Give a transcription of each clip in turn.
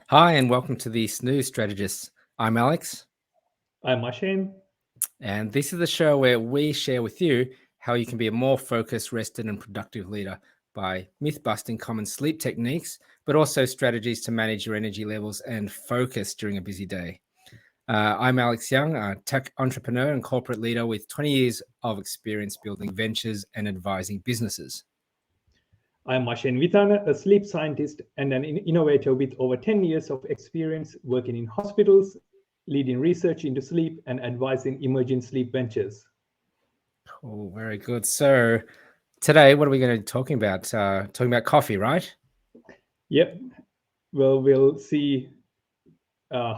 Hi, and welcome to the Snooze Strategists. I'm Alex, I'm Ashane. and this is the show where we share with you how you can be a more focused, rested, and productive leader by myth busting common sleep techniques, but also strategies to manage your energy levels and focus during a busy day. I'm Alex Young, a tech entrepreneur and corporate leader with 20 years of experience building ventures and advising businesses. I'm Ashane Vitana, a sleep scientist and an innovator with over 10 years of experience working in hospitals, leading research into sleep, and advising emerging sleep ventures. Cool, very good. So today, what are we going to be talking about? Talking about coffee, right? Yep. Well, uh,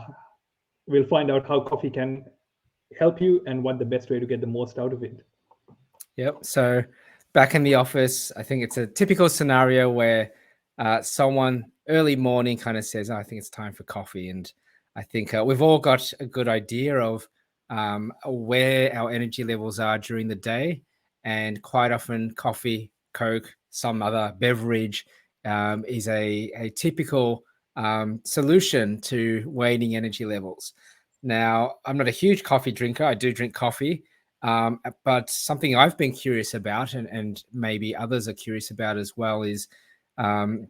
we'll find out how coffee can help you and what the best way to get the most out of it. Yep. So back in the office, I think it's a typical scenario where someone early morning kind of says, "Oh, I think it's time for coffee." And I think we've all got a good idea of where our energy levels are during the day. And quite often, coffee, Coke, some other beverage is a typical solution to waning energy levels. Now, I'm not a huge coffee drinker. I do drink coffee. But something I've been curious about, and maybe others are curious about as well, is um,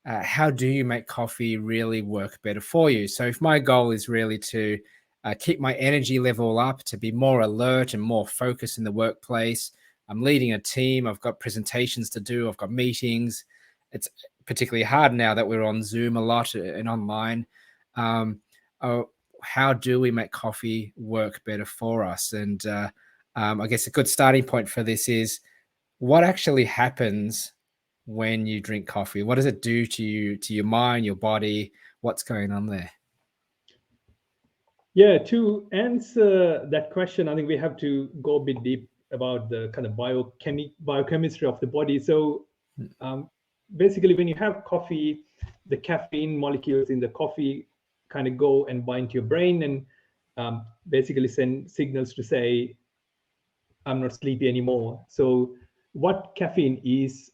how do you make coffee really work better for you? So, if my goal is really to keep my energy level up, to be more alert and more focused in the workplace, I'm leading a team, I've got presentations to do, I've got meetings. It's particularly hard now that we're on Zoom a lot and online. Um, how do we make coffee work better for us? And I guess a good starting point for this is what actually happens when you drink coffee. What does it do to you, to your mind, your body? What's going on there? Yeah, to answer that question, I think we have to go a bit deep about the kind of biochemistry of the body. So, um, basically, when you have coffee, the caffeine molecules in the coffee kind of go and bind to your brain and basically send signals to say, I'm not sleepy anymore. So, what caffeine is,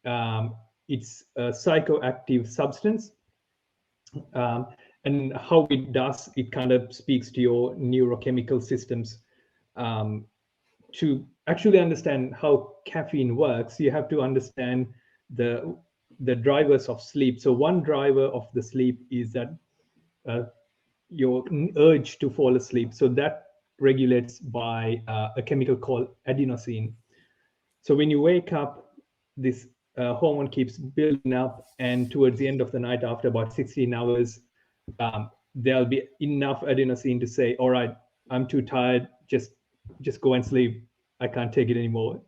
um, it's a psychoactive substance, um, and how it does, it kind of speaks to your neurochemical systems. um, to actually understand how caffeine works, you have to understand the the drivers of sleep. So one driver of the sleep is that uh, your urge to fall asleep, so that regulates by a chemical called adenosine. So when you wake up, this hormone keeps building up, and towards the end of the night, after about 16 hours, there'll be enough adenosine to say, "All right, I'm too tired. Just go and sleep. I can't take it anymore."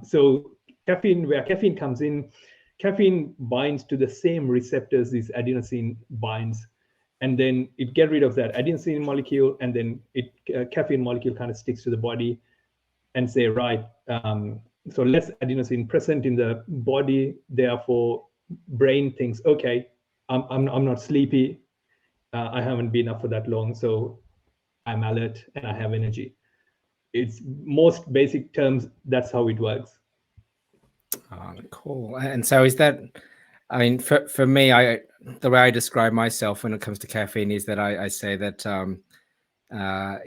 So caffeine, where caffeine comes in, caffeine binds to the same receptors this adenosine binds, and then it get rid of that adenosine molecule, and then it caffeine molecule kind of sticks to the body and say, right, so less adenosine present in the body, therefore brain thinks, okay, I'm not sleepy, I haven't been up for that long, so I'm alert and I have energy. It's most basic terms, that's how it works. Oh, cool. And so is that, I mean, for me, the way I describe myself when it comes to caffeine is that I say that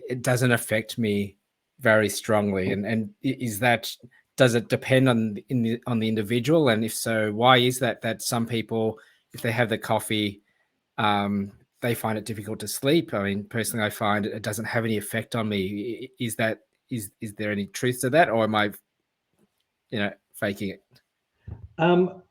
it doesn't affect me very strongly. And is that, does it depend on the individual? And if so, why is that some people, if they have the coffee, they find it difficult to sleep? I mean, personally, I find it doesn't have any effect on me. Is there any truth to that, or am I, faking it? um,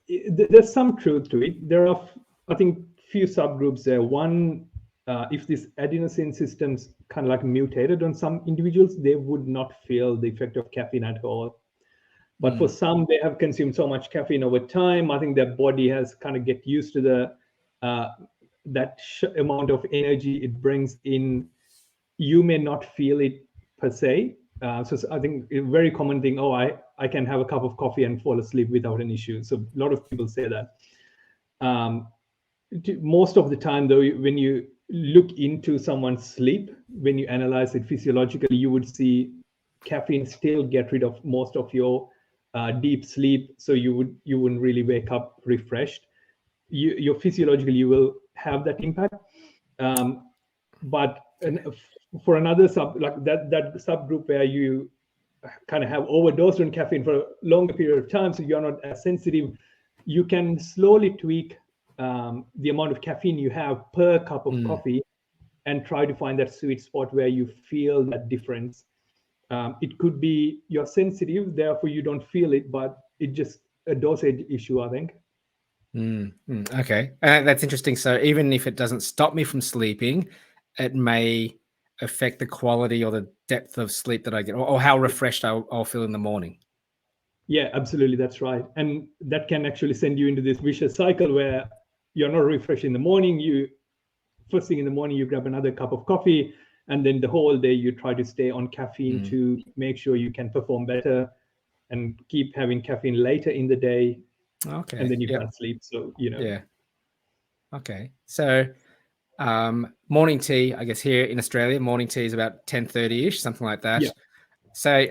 there's some truth to it. There are, I think, few subgroups there. One, if these adenosine systems kind of like mutated on some individuals, they would not feel the effect of caffeine at all. But for some, they have consumed so much caffeine over time. I think their body has kind of get used to the uh, that amount of energy it brings in. You may not feel it per se. So I think a very common thing. Oh, I can have a cup of coffee and fall asleep without an issue. So a lot of people say that. Um, Most of the time, though, when you look into someone's sleep, when you analyze it physiologically, you would see caffeine still get rid of most of your deep sleep, so you wouldn't really wake up refreshed. Your physiologically, you will have that impact. But for another like that subgroup where you kind of have overdosed on caffeine for a longer period of time, so you're not as sensitive, you can slowly tweak the amount of caffeine you have per cup of coffee and try to find that sweet spot where you feel that difference. It could be you're sensitive, therefore you don't feel it, but it's just a dosage issue, I think. Okay, that's interesting. So even if it doesn't stop me from sleeping, it may affect the quality or the depth of sleep that I get, or how refreshed I'll feel in the morning. Yeah, absolutely, that's right. And that can actually send you into this vicious cycle where you're not refreshed in the morning. First thing in the morning, you grab another cup of coffee, and then the whole day you try to stay on caffeine to make sure you can perform better, and keep having caffeine later in the day. Okay. And then you can't sleep. So, Yeah. Okay. So morning tea, I guess here in Australia, morning tea is about 10:30ish, something like that. Yeah. So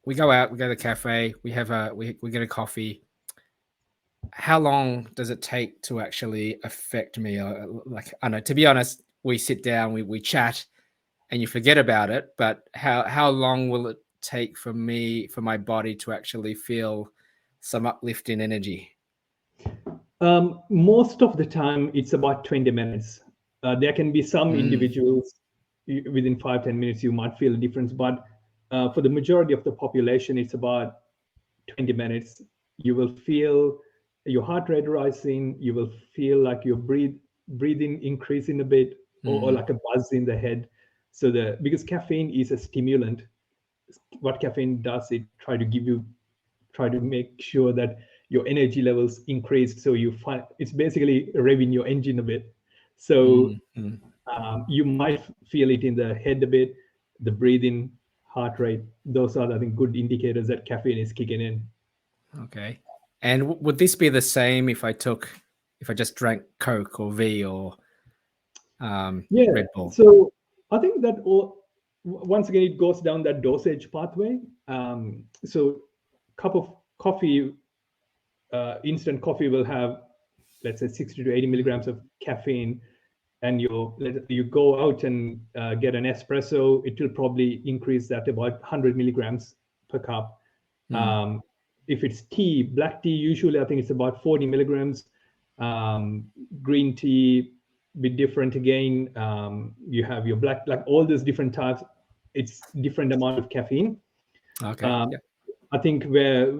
we go out, we go to the cafe, we get a coffee. How long does it take to actually affect me? Like, I know, to be honest, we sit down, we chat, and you forget about it. But how long will it take for my body to actually feel some uplift in energy? Most of the time, it's about 20 minutes. There can be some individuals within 5-10 minutes you might feel a difference, but for the majority of the population, it's about 20 minutes. You will feel your heart rate rising. You will feel like your breathing increasing a bit, or like a buzz in the head. So because caffeine is a stimulant, what caffeine does, it try to make sure that your energy levels increase. So you find it's basically revving your engine a bit. So you might feel it in the head a bit, the breathing, heart rate. Those are, I think, good indicators that caffeine is kicking in. Okay. And would this be the same if I just drank Coke or V or Red Bull? So I think that once again, it goes down that dosage pathway. So cup of coffee, instant coffee will have, let's say, 60 to 80 milligrams of caffeine, and you go out and get an espresso, it will probably increase that about 100 milligrams per cup. If it's tea, black tea, usually I think it's about 40 milligrams. Green tea, bit different again. You have your black, like all those different types, it's different amount of caffeine. Okay. Yeah. I think where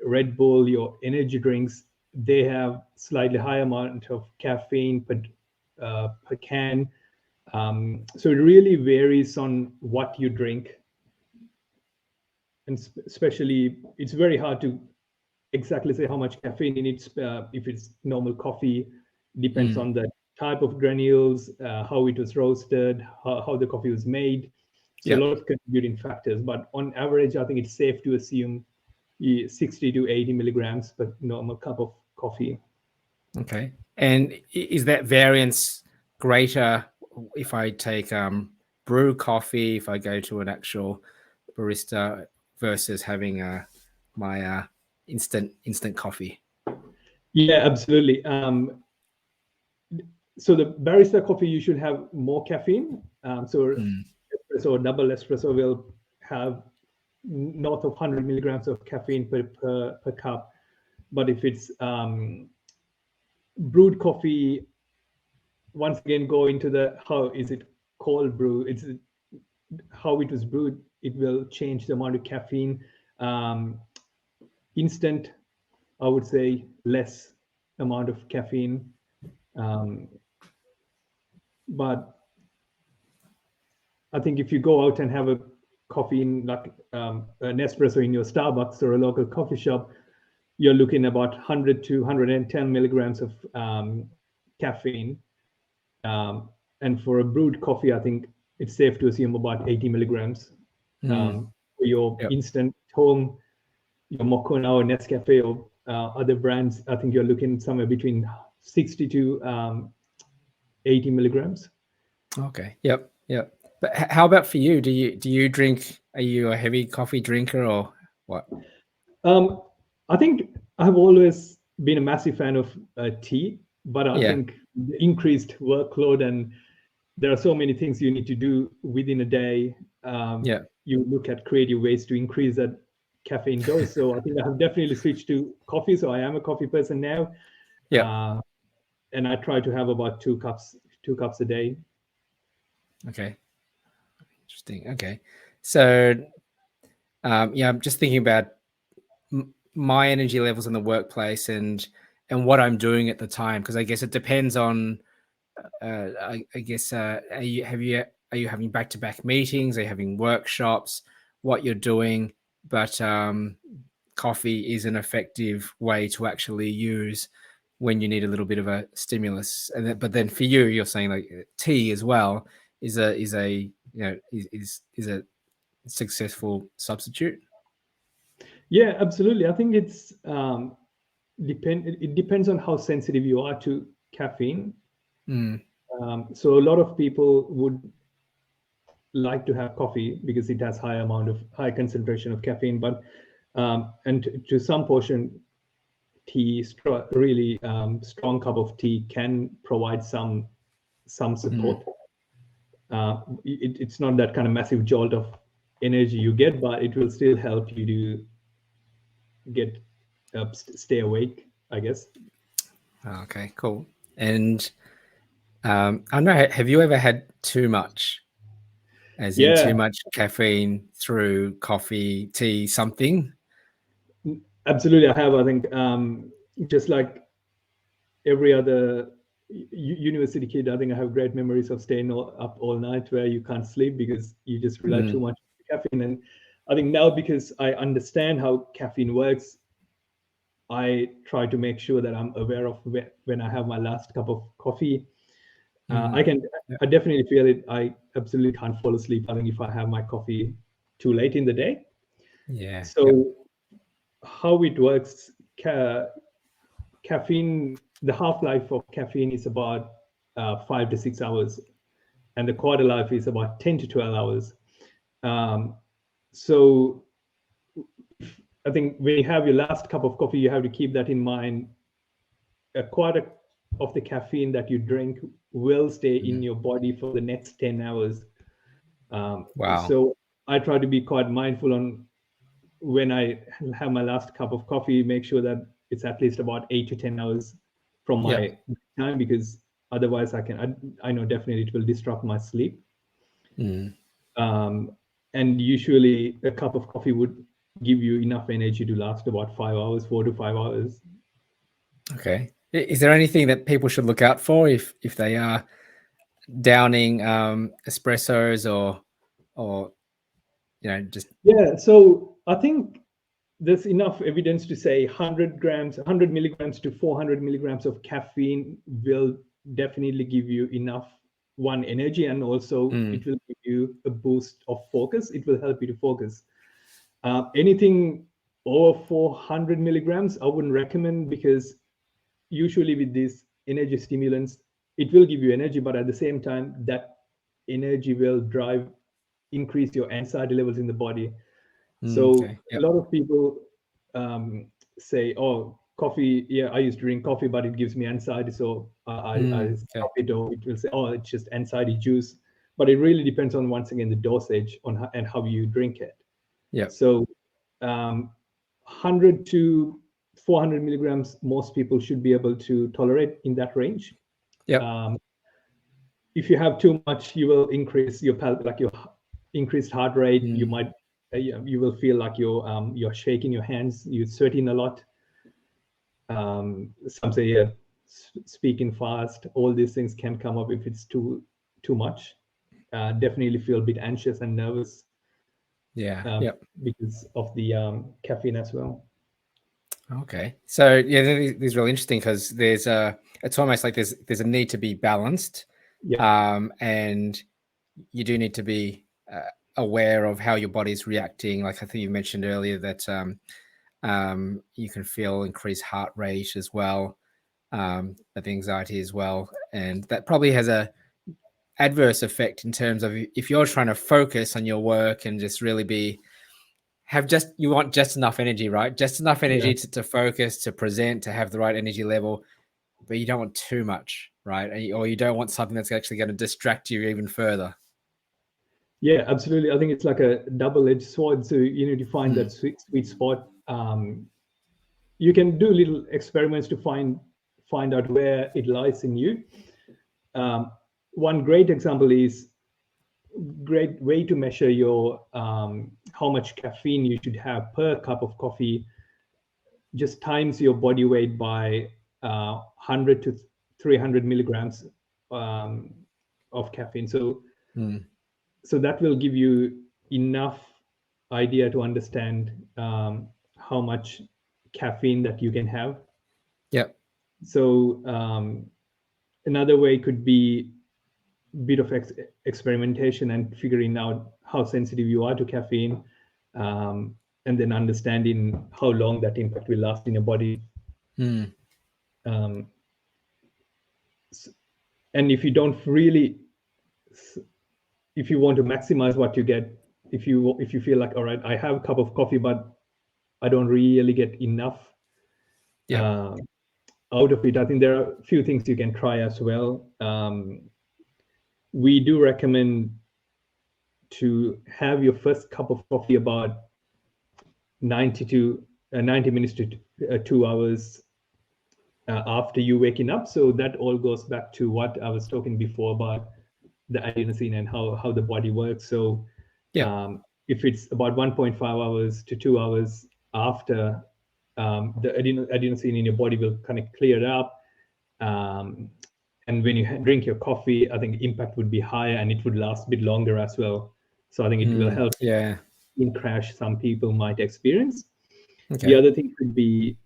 Red Bull, your energy drinks, they have slightly higher amount of caffeine per can. So it really varies on what you drink. And especially, it's very hard to exactly say how much caffeine in it. If it's normal coffee, depends on the type of granules, how it was roasted, how the coffee was made. So a lot of contributing factors, but on average, I think it's safe to assume 60 to 80 milligrams per normal cup of coffee. Okay. And is that variance greater if I take brew coffee, if I go to an actual barista versus having my instant coffee? Yeah, absolutely. So the barista coffee, you should have more caffeine. Espresso or double espresso will have north of 100 milligrams of caffeine per cup. But if it's brewed coffee, once again, go into how is it cold brew? It's how it was brewed. It will change the amount of caffeine. Instant, I would say, less amount of caffeine. But I think if you go out and have a coffee in like an espresso in your Starbucks or a local coffee shop, you're looking about 100 to 110 milligrams of caffeine. And for a brewed coffee, I think it's safe to assume about 80 milligrams. For your instant home, your Moccona or Nescafe or other brands, I think you're looking somewhere between 60 to 80 milligrams. Okay. Yep. But how about for you? Do you drink? Are you a heavy coffee drinker or what? I think I've always been a massive fan of tea, but I think the increased workload, and there are so many things you need to do within a day. Yeah. You look at creative ways to increase that caffeine dose. So I think I have definitely switched to coffee. So I am a coffee person now. Yeah. And I try to have about 2 cups a day. Okay. Interesting. Okay. So, yeah, I'm just thinking about my energy levels in the workplace and what I'm doing at the time, because I guess it depends on. I guess are you having back-to-back meetings? Are you having workshops? What you're doing, but coffee is an effective way to actually use when you need a little bit of a stimulus. And then, but then for you, you're saying like tea as well is a is a successful substitute. Yeah, absolutely. I think it's it depends on how sensitive you are to caffeine. So a lot of people would like to have coffee because it has high concentration of caffeine, but and to some portion, really strong cup of tea can provide some support. It's not that kind of massive jolt of energy you get, but it will still help you to get stay awake, I guess. Okay, cool. And I don't know, have you ever had too much, as in Yeah, too much caffeine through coffee, tea, something? absolutely. I have. I think just like every other university kid, I think I have great memories of staying up all night where you can't sleep because you just rely too much on caffeine. And I think now, because I understand how caffeine works, I try to make sure that I'm aware of when I have my last cup of coffee. I definitely feel it. I absolutely can't fall asleep, I think, if I have my coffee too late in the day. Yeah. So how it works, caffeine, the half-life of caffeine is about 5 to 6 hours, and the quarter life is about 10 to 12 hours. So I think when you have your last cup of coffee, you have to keep that in mind. A quarter of the caffeine that you drink will stay in your body for the next 10 hours. Wow. So I try to be quite mindful on when I have my last cup of coffee, make sure that it's at least about 8 to 10 hours from my time, because otherwise I know definitely it will disrupt my sleep. And usually a cup of coffee would give you enough energy to last about 5 hours, 4 to 5 hours. Okay. Is there anything that people should look out for if they are downing espressos or just So I think there's enough evidence to say 100 milligrams to 400 milligrams of caffeine will definitely give you enough energy, and also it will give you a boost of focus. It will help you to focus. Anything over 400 milligrams, I wouldn't recommend, because usually with these energy stimulants, it will give you energy, but at the same time, that energy will increase your anxiety levels in the body. So a lot of people say, "Oh, coffee. Yeah, I used to drink coffee, but it gives me anxiety, so I stop it." Or it will say, "Oh, it's just anxiety juice." But it really depends on, once again, the dosage and how you drink it. So 100 to 400 milligrams, most people should be able to tolerate in that range. If you have too much, you will increase your increased heart rate. You might you will feel like you're shaking your hands, you're sweating a lot. Some say speaking fast. All these things can come up if it's too much. Definitely feel a bit anxious and nervous. Because of the caffeine as well. Okay. So yeah, this is really interesting, because it's almost like there's a need to be balanced. And you do need to be aware of how your body's reacting. Like I think you mentioned earlier that you can feel increased heart rate as well, of anxiety as well, and that probably has a adverse effect in terms of if you're trying to focus on your work and just really you want just enough energy, right? Just enough energy to focus, to present, to have the right energy level. but you don't want too much, right? Or you don't want something that's actually going to distract you even further. Yeah, absolutely. I think it's like a double-edged sword. So you need to find that sweet spot. You can do little experiments to find out where it lies in you. One great example is great way to measure your how much caffeine you should have per cup of coffee. Just times your body weight by 100 to 300 milligrams of caffeine. So that will give you enough idea to understand how much caffeine that you can have. Yep. So another way could be a bit of experimentation and figuring out how sensitive you are to caffeine, and then understanding how long that impact will last in your body. And if you don't really, if you want to maximize what you get, if you feel like, all right, I have a cup of coffee, but I don't really get enough out of it, I think there are a few things you can try as well. We do recommend to have your first cup of coffee about 90 minutes to 2 hours after you waking up. So that all goes back to what I was talking before about the adenosine and how the body works. So if it's about 1.5 hours to 2 hours after, the adenosine in your body will kind of clear up. And when you drink your coffee, I think impact would be higher and it would last a bit longer as well. So I think it will help in crash some people might experience. The other thing could be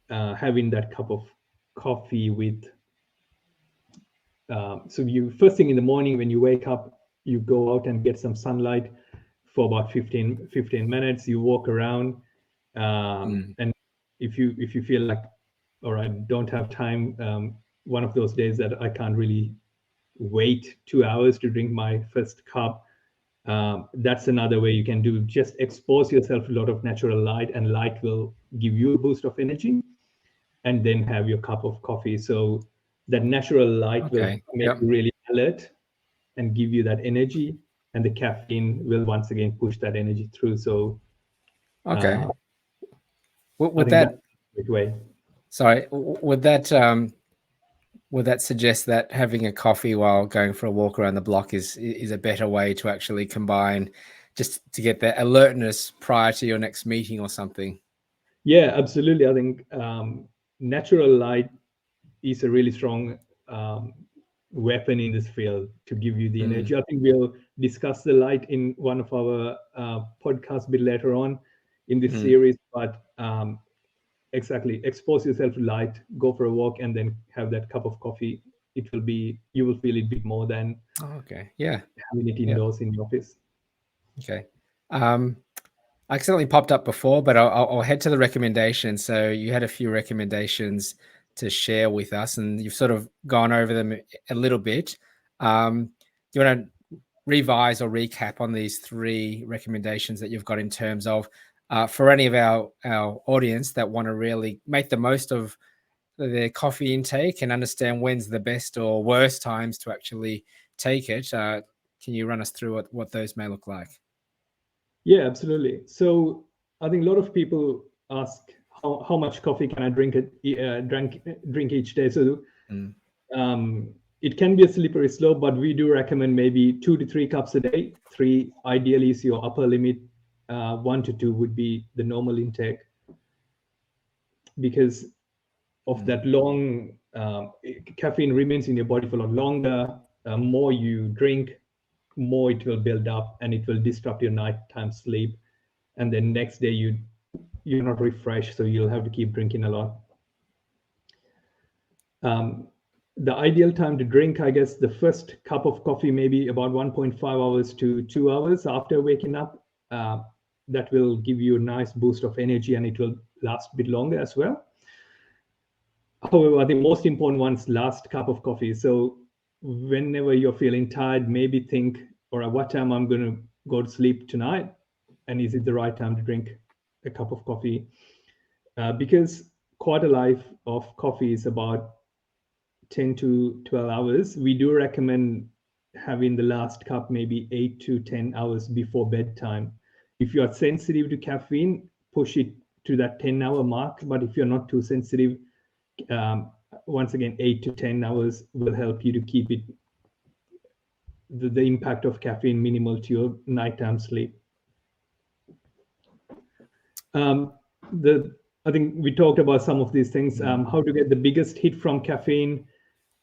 having that cup of coffee with, so you first thing in the morning when you wake up, you go out and get some sunlight for about 15 minutes. You walk around, and if you feel like, all right, don't have time, one of those days that I can't really wait 2 hours to drink my first cup, that's another way you can do. Just expose yourself to a lot of natural light, and light will give you a boost of energy, and then have your cup of coffee. So that natural light will make you really alert and give you that energy, and the caffeine will once again push that energy through. So would that way. Sorry, would that suggest that having a coffee while going for a walk around the block is a better way to actually combine, just to get that alertness prior to your next meeting or something? Yeah, absolutely. I think natural light is a really strong weapon in this field to give you the energy. I think we'll discuss the light in one of our podcasts a bit later on in this series, but exactly, expose yourself to light, go for a walk, and then have that cup of coffee. It will be, you will feel it a bit more than having it indoors in the office. Accidentally popped up before, but I'll head to the recommendations. So you had a few recommendations to share with us, and you've sort of gone over them a little bit. Do you want to revise or recap on these 3 recommendations that you've got in terms of, for any of our audience that want to really make the most of their coffee intake and understand when's the best or worst times to actually take it? Can you run us through what those may look like? Yeah, absolutely. So I think a lot of people ask how much coffee can I drink each day. So it can be a slippery slope, but we do recommend maybe 2 to 3 cups a day. 3 ideally is your upper limit. 1 to 2 would be the normal intake, because of that long caffeine remains in your body for a lot longer. More you drink, more it will build up, and it will disrupt your nighttime sleep, and then next day you're not refreshed, so you'll have to keep drinking a lot. The ideal time to drink, I guess, the first cup of coffee maybe about 1.5 hours to 2 hours after waking up. That will give you a nice boost of energy, and it will last a bit longer as well. However, the most important one's last cup of coffee. So whenever you're feeling tired, maybe think, all right, what time I'm going to go to sleep tonight? And is it the right time to drink a cup of coffee? Because quarter life of coffee is about 10 to 12 hours, we do recommend having the last cup maybe 8 to 10 hours before bedtime. If you are sensitive to caffeine, push it to that 10-hour mark. But if you're not too sensitive, once again, 8 to 10 hours will help you to keep it the impact of caffeine minimal to your nighttime sleep. I think we talked about some of these things. How to get the biggest hit from caffeine,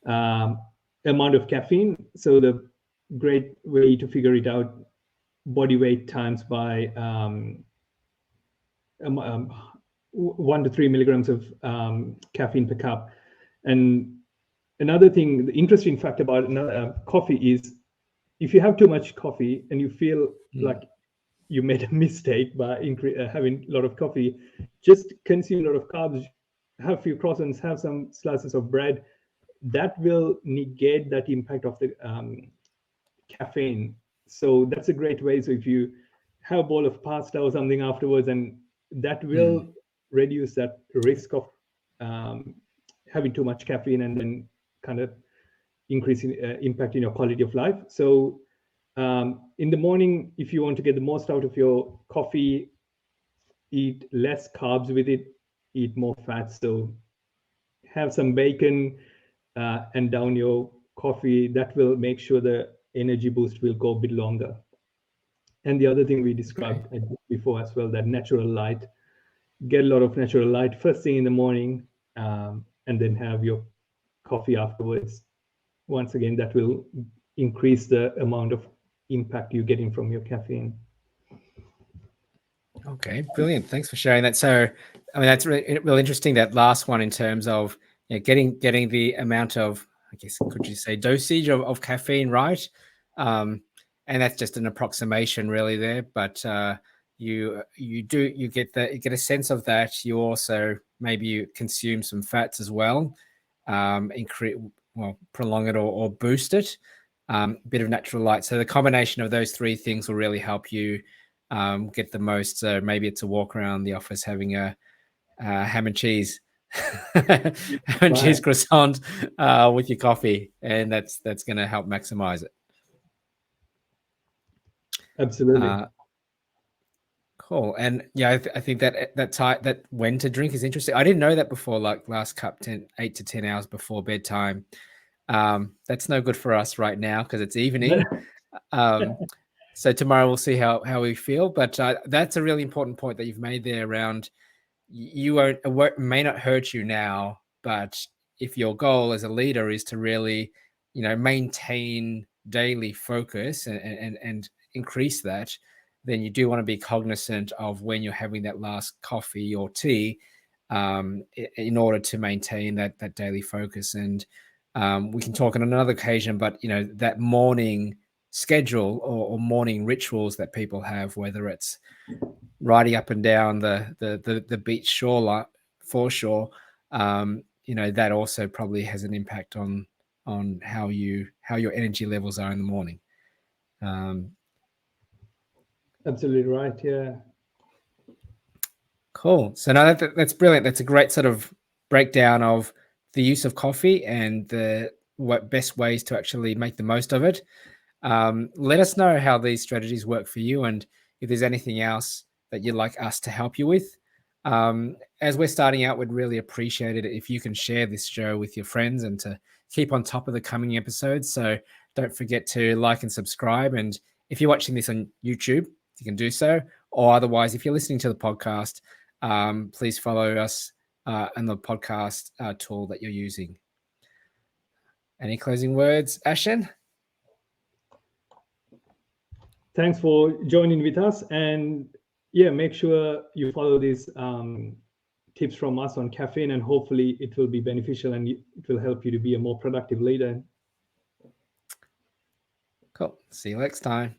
amount of caffeine. So the great way to figure it out, body weight times by 1 to 3 milligrams of caffeine per cup. And another thing, the interesting fact about coffee is, if you have too much coffee and you feel like you made a mistake by having a lot of coffee, just consume a lot of carbs, have a few croissants, have some slices of bread. That will negate that impact of the caffeine. So that's a great way. So if you have a bowl of pasta or something afterwards, and that will reduce that risk of having too much caffeine and then kind of increasing impact in your quality of life. So in the morning, if you want to get the most out of your coffee, eat less carbs with it, eat more fats. So have some bacon and down your coffee. That will make sure the energy boost will go a bit longer. And the other thing we described before as well, that natural light. Get a lot of natural light first thing in the morning, and then have your coffee afterwards. Once again, that will increase the amount of impact you're getting from your caffeine. Okay, brilliant. Thanks for sharing that. So, I mean, that's really interesting, that last one, in terms of getting the amount of, I guess, could you say, dosage of caffeine right? And that's just an approximation really there, but you get a sense of that. You also maybe consume some fats as well, prolong it or boost it. Bit of natural light. So the combination of those three things will really help you get the most. So maybe it's a walk around the office having a ham and cheese, cheese croissant with your coffee, and that's going to help maximize it. Absolutely. Cool. And yeah, I think that when to drink is interesting. I didn't know that before. Like last cup 8 to 10 hours before bedtime. That's no good for us right now because it's evening. So tomorrow we'll see how we feel. But that's a really important point that you've made there around it may not hurt you now, but if your goal as a leader is to really, maintain daily focus and increase that, then you do want to be cognizant of when you're having that last coffee or tea, in order to maintain that daily focus. And we can talk on another occasion, but that morning schedule or morning rituals that people have, whether it's riding up and down the beach foreshore, that also probably has an impact on how your energy levels are in the morning. Absolutely right. Yeah. Cool. So now that's brilliant. That's a great sort of breakdown of the use of coffee and what best ways to actually make the most of it. Let us know how these strategies work for you, and if there's anything else that you'd like us to help you with. As we're starting out, we'd really appreciate it if you can share this show with your friends and to keep on top of the coming episodes. So don't forget to like and subscribe. And if you're watching this on YouTube, you can do so. Or otherwise, if you're listening to the podcast, please follow us on the podcast tool that you're using. Any closing words, Ashen? Thanks for joining with us. And yeah, make sure you follow these tips from us on caffeine, and hopefully it will be beneficial and it will help you to be a more productive leader. Cool. See you next time.